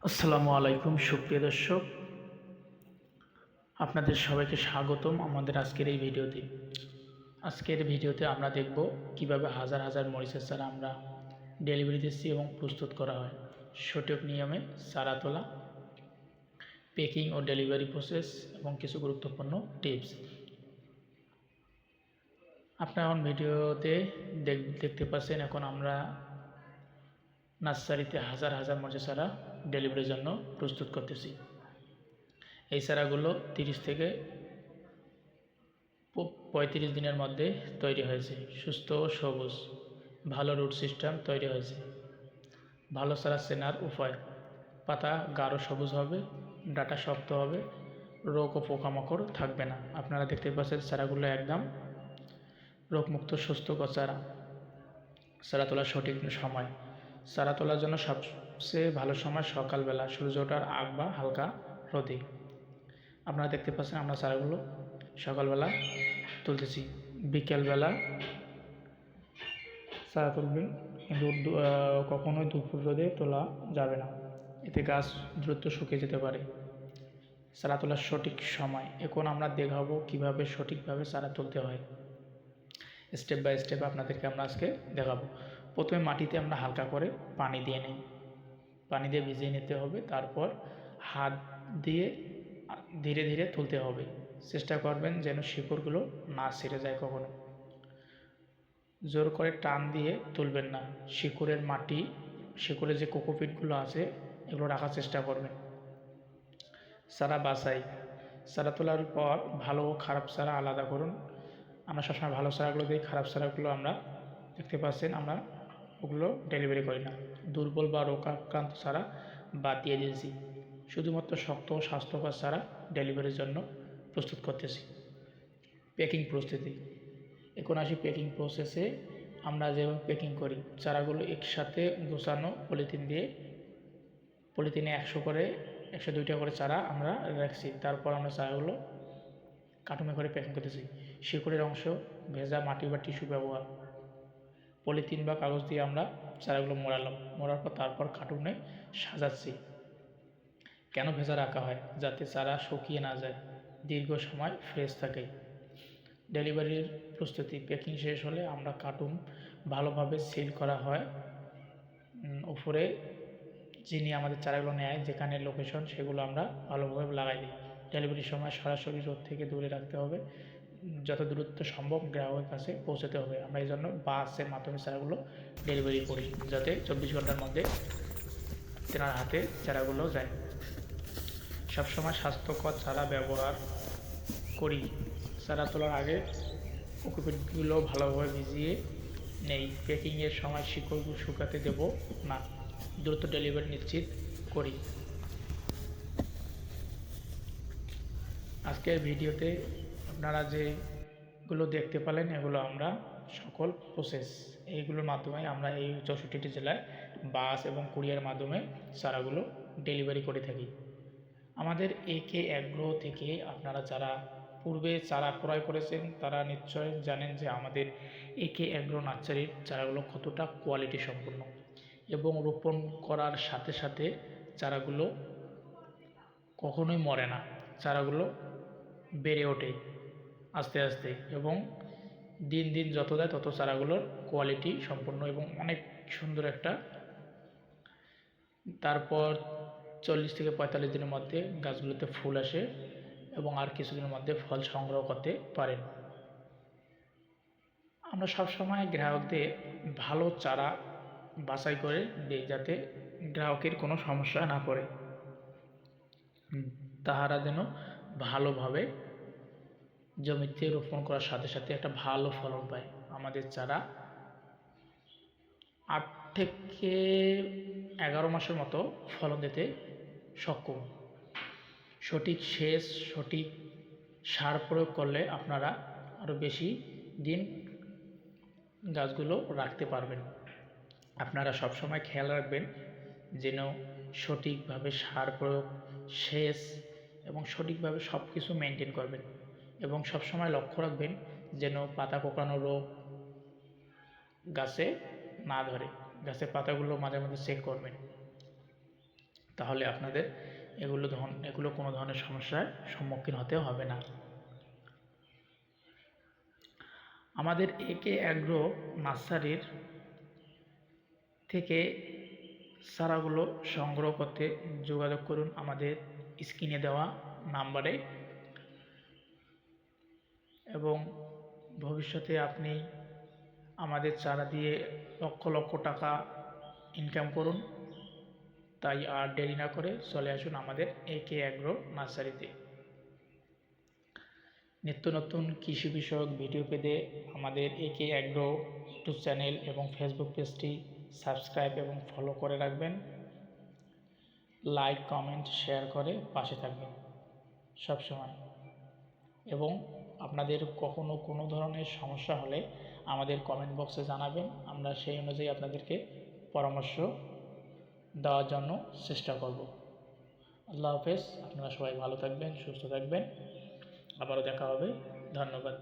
আসসালামু আলাইকুম সুপ্রিয় দর্শক, আপনাদের সবাইকে স্বাগতম আমাদের আজকের ভিডিওতে আমরা দেখব কিভাবে হাজার হাজার মরিচের চারা আমরা ডেলিভারি দিচ্ছি এবং প্রস্তুত করা হয়। সঠিক নিয়মে চারা তোলা, প্যাকিং ও ডেলিভারি প্রসেস এবং কিছু গুরুত্বপূর্ণ টিপস। আপনারা এখন ভিডিওতে দেখতে পাচ্ছেন, এখন আমরা নার্সারিতে হাজার হাজার মরিচের চারা ডেলিভারির জন্য প্রস্তুত করতেছি। এই চারাগুলো 30 থেকে 35 দিনের মধ্যে তৈরি হয়েছে। সুস্থ ও সবুজ, ভালো রুট সিস্টেম তৈরি হয়েছে। ভালো চারা চেনার উপায়: পাতা গাঢ় সবুজ হবে, ডাঁটা শক্ত হবে, রোগ ও পোকামাকড় থাকবে না। আপনারা দেখতে পাচ্ছেন চারাগুলো একদম রোগমুক্ত সুস্থকর চারা। চারা তোলার সঠিক সময়: চারা তোলার জন্য সবচেয়ে ভালো সময় সকালবেলা, সূর্য ওঠার আগ বা হালকা রোদে। আপনারা দেখতে পাচ্ছেন আমরা চারাগুলো সকালবেলা তুলতেছি। বিকেলবেলা চারা তুলবেন, কিন্তু কখনোই দুপুর রোদে তোলা যাবে না, এতে গাছ দ্রুত শুকিয়ে যেতে পারে। চারা তোলার সঠিক সময়: এখন আমরা দেখাবো কিভাবে সঠিকভাবে চারা তুলতে হয়। স্টেপ বাই স্টেপ আপনাদেরকে আমরা আজকে দেখাবো। প্রথমে মাটিতে আমরা হালকা করে পানি দিয়ে নিই, পানি দিয়ে ভিজিয়ে নিতে হবে। তারপর হাত দিয়ে ধীরে ধীরে তুলতে হবে। চেষ্টা করবেন যেন শিকড়গুলো না ছিঁড়ে যায়। কখনো জোর করে টান দিয়ে তুলবেন না। শিকড়ের যে কোকোপিটগুলো আছে এগুলো রাখার চেষ্টা করবেন। চারা বাছাই: চারা তোলার পর ভালো ও খারাপ চারা আলাদা করুন। আমরা সবসময় ভালো চারাগুলো দিই, খারাপ চারাগুলো আমরা দেখতে পাচ্ছেন আমরা ওগুলো ডেলিভারি করি না। দুর্বল বা রোগাক্রান্ত চারা বাদ দিয়ে দিয়েছি। শুধুমাত্র শক্ত ও স্বাস্থ্যকর চারা ডেলিভারির জন্য প্রস্তুত করতেছি। প্যাকিং প্রস্তুতি: এখন আসি প্যাকিং প্রসেসে। আমরা যেভাবে প্যাকিং করি, চারাগুলো একসাথে গোছানো পলিথিনে 100-2টা করে চারা আমরা রাখছি। তারপর আমরা চারাগুলো কার্টুনে করে প্যাকিং করতেছি। শিকড়ের অংশ ভেজা মাটি বা টিস্যু ব্যবহার। পলিথিন বা কাগজ দিয়ে আমরা চারাগুলো মোড়ার পর তারপর কার্টুনে সাজাচ্ছি। কেন ভেজা রাখা হয়? যাতে চারা শুকিয়ে না যায়, দীর্ঘ সময় ফ্রেশ থাকে। ডেলিভারির প্রস্তুতি: প্যাকিং শেষ হলে আমরা কার্টুন ভালোভাবে সিল করা হয়। উপরে যিনি আমাদের চারাগুলো নেয়, যেখানে লোকেশন, সেগুলো আমরা ভালোভাবে লাগাই দিই। ডেলিভারির সময় সরাসরি রোদ থেকে দূরে রাখতে হবে, যত দূরত্ব সম্ভব গ্রাহকের কাছে পৌঁছাতে হবে। আমরা এই জন্য বাসের মাধ্যমে চারাগুলো ডেলিভারি করি, যাতে 24 ঘন্টার মধ্যে তেনার হাতে চারাগুলো যায়। সবসময় স্বাস্থ্যকর চারা ব্যবহার করি। চারা তোলার আগে কোকোপিটগুলো ভালোভাবে ভিজিয়ে নেই। প্যাকিংয়ের সময় শিকড়গুলো শুকাতে দেব না, দ্রুত ডেলিভারি নিশ্চিত করি। আজকের ভিডিওতে আপনারা যেগুলো দেখতে পেলেন, এগুলো আমরা সকল প্রসেস, এইগুলোর মাধ্যমে আমরা এই 64টি জেলায় বাস এবং কুরিয়ার মাধ্যমে চারাগুলো ডেলিভারি করে থাকি। আমাদের একে অ্যাগ্রো থেকে আপনারা যারা পূর্বে চারা ক্রয় করেছেন তারা নিশ্চয় জানেন যে আমাদের একে অ্যাগ্রো নার্সারির চারাগুলো কতটা কোয়ালিটি সম্পন্ন, এবং রোপণ করার সাথে সাথে চারাগুলো কখনোই মরে না। চারাগুলো বেড়ে ওঠে আস্তে আস্তে, এবং দিন দিন যত যায় তত চারাগুলোর কোয়ালিটি সম্পন্ন এবং অনেক সুন্দর একটা। তারপর 40 থেকে 45 দিনের মধ্যে গাছগুলোতে ফুল আসে এবং আর কিছুদিনের মধ্যে ফল সংগ্রহ করতে পারেন। আমরা সবসময় গ্রাহকদের ভালো চারা বাছাই করে দিই, যাতে গ্রাহকের কোনো সমস্যা না পড়ে, তাহারা যেন ভালোভাবে জমিতে রোপণ করার সাথে সাথে একটা ভালো ফলন পায়। আমাদের চারা 8 থেকে 11 মাসের মতো ফলন দিতে সক্ষম। সঠিক সেচ, সঠিক সার প্রয়োগ করলে আপনারা আরও বেশি দিন গাছগুলো রাখতে পারবেন। আপনারা সবসময় খেয়াল রাখবেন যেন সঠিকভাবে সার প্রয়োগ, সেচ এবং সঠিকভাবে সব কিছু মেনটেন করবেন, এবং সবসময় লক্ষ্য রাখবেন যেন পাতা কোঁকড়ানো রোগ গাছে না ধরে। গাছের পাতাগুলো মাঝে মাঝে চেক করবেন। তাহলে আপনাদের এগুলো কোনো ধরনের সমস্যার সম্মুখীন হতে হবে না। আমাদের একে অ্যাগ্রো নার্সারির থেকে চারাগুলো সংগ্রহ করতে যোগাযোগ করুন আমাদের স্ক্রিনে দেওয়া নাম্বারে, এবং ভবিষ্যতে আপনি আমাদের চারা দিয়ে লক্ষ লক্ষ টাকা ইনকাম করুন। তাই আর দেরি না করে চলে আসুন আমাদের একে অ্যাগ্রো নার্সারিতে। নিত্য নতুন কৃষি বিষয়ক ভিডিও পেতে আমাদের একে অ্যাগ্রো ইউটিউব চ্যানেল এবং ফেসবুক পেজটি সাবস্ক্রাইব এবং ফলো করে রাখবেন। লাইক, কমেন্ট, শেয়ার করে পাশে থাকবেন সবসময়। এবং আপনাদের কখনো কোনো ধরনের সমস্যা হলে আমাদের কমেন্ট বক্সে জানাবেন, আমরা সেই অনুযায়ী আপনাদেরকে পরামর্শ দেওয়ার জন্য চেষ্টা করব। আল্লাহ হাফেজ। আপনারা সবাই ভালো থাকবেন, সুস্থ থাকবেন। আবারও দেখা হবে। ধন্যবাদ।